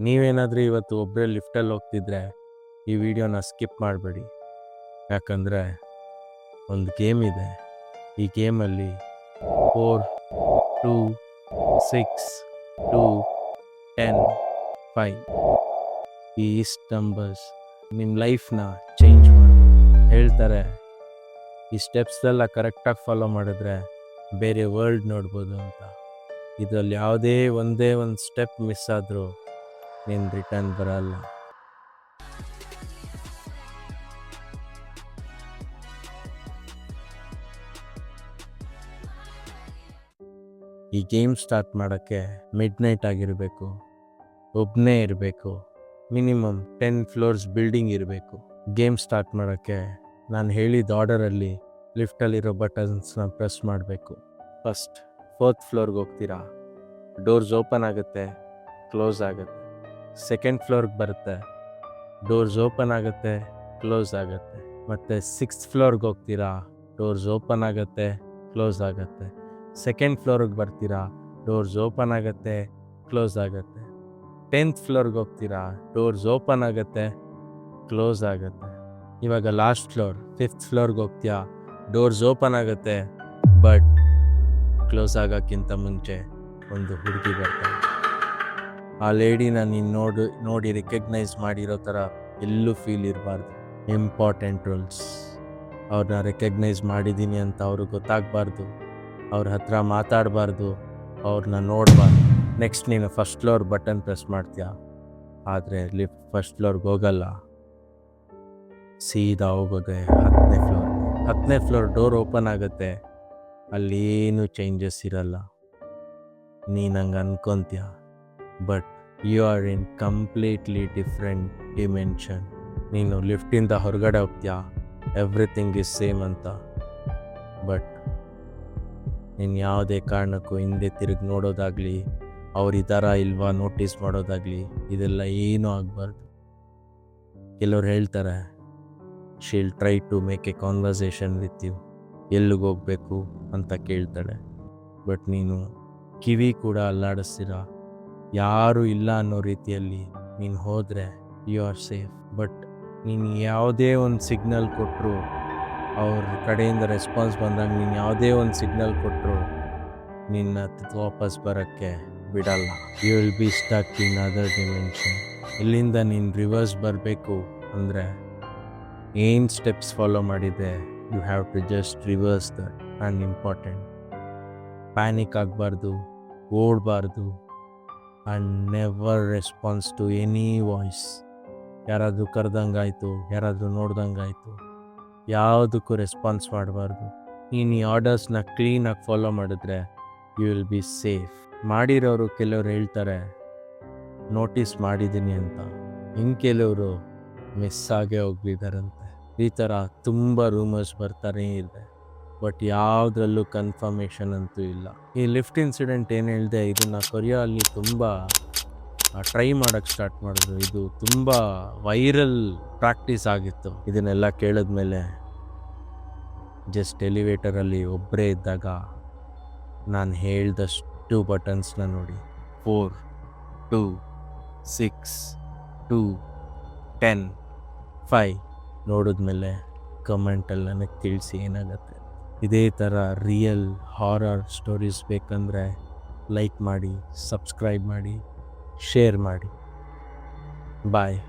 ನೀವೇನಾದರೂ ಇವತ್ತು ಒಬ್ಬರೇ ಲಿಫ್ಟಲ್ಲಿ ಹೋಗ್ತಿದ್ರೆ ಈ ವಿಡಿಯೋನ ಸ್ಕಿಪ್ ಮಾಡಬೇಡಿ. ಯಾಕಂದರೆ ಒಂದು ಗೇಮ್ ಇದೆ. ಈ ಗೇಮಲ್ಲಿ 4, 2, 6, 2, 10, 5 ಈ ಇಷ್ಟು ನಂಬರ್ಸ್ ನಿಮ್ಮ ಲೈಫ್ನ ಚೇಂಜ್ ಮಾಡಿ ಹೇಳ್ತಾರೆ. ಈ ಸ್ಟೆಪ್ಸ್ದೆಲ್ಲ ಕರೆಕ್ಟಾಗಿ ಫಾಲೋ ಮಾಡಿದ್ರೆ ಬೇರೆ ವರ್ಲ್ಡ್ ನೋಡ್ಬೋದು ಅಂತ. ಇದರಲ್ಲಿ ಯಾವುದೇ ಒಂದೇ ಒಂದು ಸ್ಟೆಪ್ ಮಿಸ್ ಆದರೂ ನೀನು ರಿಟರ್ನ್ ಬರಲ್ಲ. ಈ ಗೇಮ್ ಸ್ಟಾರ್ಟ್ ಮಾಡೋಕ್ಕೆ ಮಿಡ್ ನೈಟ್ ಆಗಿರಬೇಕು, ಒಬ್ಬನೇ ಇರಬೇಕು, ಮಿನಿಮಮ್ 10 ಫ್ಲೋರ್ಸ್ ಬಿಲ್ಡಿಂಗ್ ಇರಬೇಕು. ಗೇಮ್ ಸ್ಟಾರ್ಟ್ ಮಾಡೋಕ್ಕೆ ನಾನು ಹೇಳಿದ ಆರ್ಡರಲ್ಲಿ ಲಿಫ್ಟಲ್ಲಿರೋ ಬಟನ್ಸ್ನ ಪ್ರೆಸ್ ಮಾಡಬೇಕು. ಫಸ್ಟ್ 4th ಫ್ಲೋರ್ಗೆ ಹೋಗ್ತೀರಾ, ಡೋರ್ಸ್ ಓಪನ್ ಆಗುತ್ತೆ, ಕ್ಲೋಸ್ ಆಗುತ್ತೆ. 2nd ಫ್ಲೋರ್ಗೆ ಬರುತ್ತೆ, ಡೋರ್ಸ್ ಓಪನ್ ಆಗುತ್ತೆ, ಕ್ಲೋಸ್ ಆಗುತ್ತೆ. ಮತ್ತು 6th ಫ್ಲೋರ್ಗೆ ಹೋಗ್ತೀರಾ, ಡೋರ್ಸ್ ಓಪನ್ ಆಗುತ್ತೆ, ಕ್ಲೋಸ್ ಆಗುತ್ತೆ. 2nd ಫ್ಲೋರ್ಗೆ ಬರ್ತೀರಾ, ಡೋರ್ಸ್ ಓಪನ್ ಆಗುತ್ತೆ, ಕ್ಲೋಸ್ ಆಗುತ್ತೆ. 10th ಫ್ಲೋರ್ಗೆ ಹೋಗ್ತೀರಾ, ಡೋರ್ಸ್ ಓಪನ್ ಆಗುತ್ತೆ, ಕ್ಲೋಸ್ ಆಗುತ್ತೆ. ಇವಾಗ ಲಾಸ್ಟ್ ಫ್ಲೋರ್ 5th ಫ್ಲೋರ್ಗೆ ಹೋಗ್ತೀಯಾ, ಡೋರ್ಸ್ ಓಪನ್ ಆಗುತ್ತೆ, ಬಟ್ ಕ್ಲೋಸ್ ಆಗೋಕ್ಕಿಂತ ಮುಂಚೆ ಒಂದು ಹುಡುಗಿ ಬರ್ತಾಳೆ. ಆ ಲೇಡಿನ ನೀನು ನೋಡಿ ರೆಕಗ್ನೈಸ್ ಮಾಡಿರೋ ಥರ ಎಲ್ಲೂ ಫೀಲ್ ಇರಬಾರ್ದು. Important rules. ಅವ್ರನ್ನ ರೆಕಗ್ನೈಸ್ ಮಾಡಿದ್ದೀನಿ ಅಂತ ಅವ್ರಿಗೆ ಗೊತ್ತಾಗಬಾರ್ದು, ಅವ್ರ ಹತ್ರ ಮಾತಾಡಬಾರ್ದು, ಅವ್ರನ್ನ ನೋಡಬಾರ್ದು. ನೆಕ್ಸ್ಟ್ ನೀನು 1st ಫ್ಲೋರ್ ಬಟನ್ ಪ್ರೆಸ್ ಮಾಡ್ತೀಯ, ಆದರೆ ಲಿಫ್ಟ್ 1st ಫ್ಲೋರ್ಗೆ ಹೋಗಲ್ಲ, ಸೀದಾ ಹೋಗೋದೆ 10ನೇ ಫ್ಲೋರ್. 10ನೇ ಫ್ಲೋರ್ ಡೋರ್ ಓಪನ್ ಆಗುತ್ತೆ, ಅಲ್ಲೇನು ಚೇಂಜಸ್ ಇರಲ್ಲ. ನೀನು ಹಂಗೆ ಅನ್ಕೊತೀಯ, but you are in completely different dimension. ನೀನು ಲಿಫ್ಟಿಂದ ಹೊರಗಡೆ ಹೋಗ್ತೀಯಾ, ಎವ್ರಿಥಿಂಗ್ ಇಸ್ ಸೇಮ್ ಅಂತ. ಬಟ್ ನೀನು ಯಾವುದೇ ಕಾರಣಕ್ಕೂ ಹಿಂದೆ ತಿರುಗಿ ನೋಡೋದಾಗಲಿ, ಅವರಿದ್ದಾರಾ ಇಲ್ವಾ ನೋಟಿಸ್ ಮಾಡೋದಾಗಲಿ, ಇದೆಲ್ಲ ಏನೂ ಆಗಬಾರ್ದು. ಕೆಲವ್ರು ಹೇಳ್ತಾರೆ, she'll try to make a conversation with you. ಎಲ್ಲಿಗೆ ಹೋಗಬೇಕು ಅಂತ ಕೇಳ್ತಾಳೆ, ಬಟ್ ನೀನು ಕಿವಿ ಕೂಡ ಅಲ್ಲಾಡಿಸ್ತೀರ. ಯಾರೂ ಇಲ್ಲ ಅನ್ನೋ ರೀತಿಯಲ್ಲಿ ನೀನು ಹೋದರೆ ಯು ಆರ್ ಸೇಫ್. ಬಟ್ ನೀನು ಯಾವುದೇ ಒಂದು ಸಿಗ್ನಲ್ ಕೊಟ್ಟರು, ಅವ್ರ ಕಡೆಯಿಂದ ರೆಸ್ಪಾನ್ಸ್ ಬಂದಾಗ ನೀನು ಯಾವುದೇ ಒಂದು ಸಿಗ್ನಲ್ ಕೊಟ್ಟರು ನಿನ್ನ ವಾಪಸ್ ಬರೋಕ್ಕೆ ಬಿಡಲ್ಲ. You will be stuck in other dimension. ಇಲ್ಲಿಂದ ನೀನು ರಿವರ್ಸ್ ಬರಬೇಕು ಅಂದರೆ ಏನು ಸ್ಟೆಪ್ಸ್ ಫಾಲೋ ಮಾಡಿದೆ, you have to just reverse that. And important, panic ಆಗಬಾರ್ದು, ಓಡಬಾರ್ದು, and never response to any voice. ಯಾರಾದರೂ ಕರೆದಂಗಾಯ್ತು, ಯಾರಾದರೂ ನೋಡ್ದಂಗಾಯ್ತು, ಯಾವುದಕ್ಕೂ ರೆಸ್ಪಾನ್ಸ್ ಮಾಡಬಾರ್ದು. ನೀನು ಈ ಆರ್ಡರ್ಸ್ನ ಕ್ಲೀನಾಗಿ ಫಾಲೋ ಮಾಡಿದ್ರೆ ಯು ವಿಲ್ ಬಿ ಸೇಫ್. ಮಾಡಿರೋರು ಕೆಲವರು ಹೇಳ್ತಾರೆ ನೋಟಿಸ್ ಮಾಡಿದ್ದೀನಿ ಅಂತ, ಇನ್ನು ಕೆಲವರು ಮಿಸ್ ಆಗೇ ಹೋಗಿದ್ದಾರಂತೆ. ಈ ಥರ ತುಂಬ ರೂಮರ್ಸ್ ಬರ್ತಾನೇ ಇದೆ, ಬಟ್ ಯಾವುದ್ರಲ್ಲೂ ಕನ್ಫರ್ಮೇಷನ್ ಅಂತೂ ಇಲ್ಲ. ಈ ಲಿಫ್ಟ್ ಇನ್ಸಿಡೆಂಟ್ ಏನು ಹೇಳಿದೆ, ಇದನ್ನು ಕೊರಿಯಾ ಅಲ್ಲಿ ತುಂಬ ಟ್ರೈ ಮಾಡೋಕ್ಕೆ ಸ್ಟಾರ್ಟ್ ಮಾಡಿದ್ರು. ಇದು ತುಂಬ ವೈರಲ್ ಪ್ರಾಕ್ಟೀಸ್ ಆಗಿತ್ತು. ಇದನ್ನೆಲ್ಲ ಕೇಳಿದ್ಮೇಲೆ ಜಸ್ಟ್ ಎಲಿವೇಟರಲ್ಲಿ ಒಬ್ಬರೇ ಇದ್ದಾಗ ನಾನು ಹೇಳ್ದಷ್ಟು ಬಟನ್ಸ್ನ ನೋಡಿ 4, 2, 6, 2, 10, 5 ನೋಡಿದ್ಮೇಲೆ ಕಮೆಂಟಲ್ಲಿ ನನಗೆ ತಿಳಿಸಿ ಏನಾಗುತ್ತೆ. ಇದೇ ಥರ ರಿಯಲ್ ಹಾರರ್ ಸ್ಟೋರೀಸ್ ಬೇಕಂದರೆ ಲೈಕ್ ಮಾಡಿ, ಸಬ್ಸ್ಕ್ರೈಬ್ ಮಾಡಿ, ಶೇರ್ ಮಾಡಿ. ಬಾಯ್.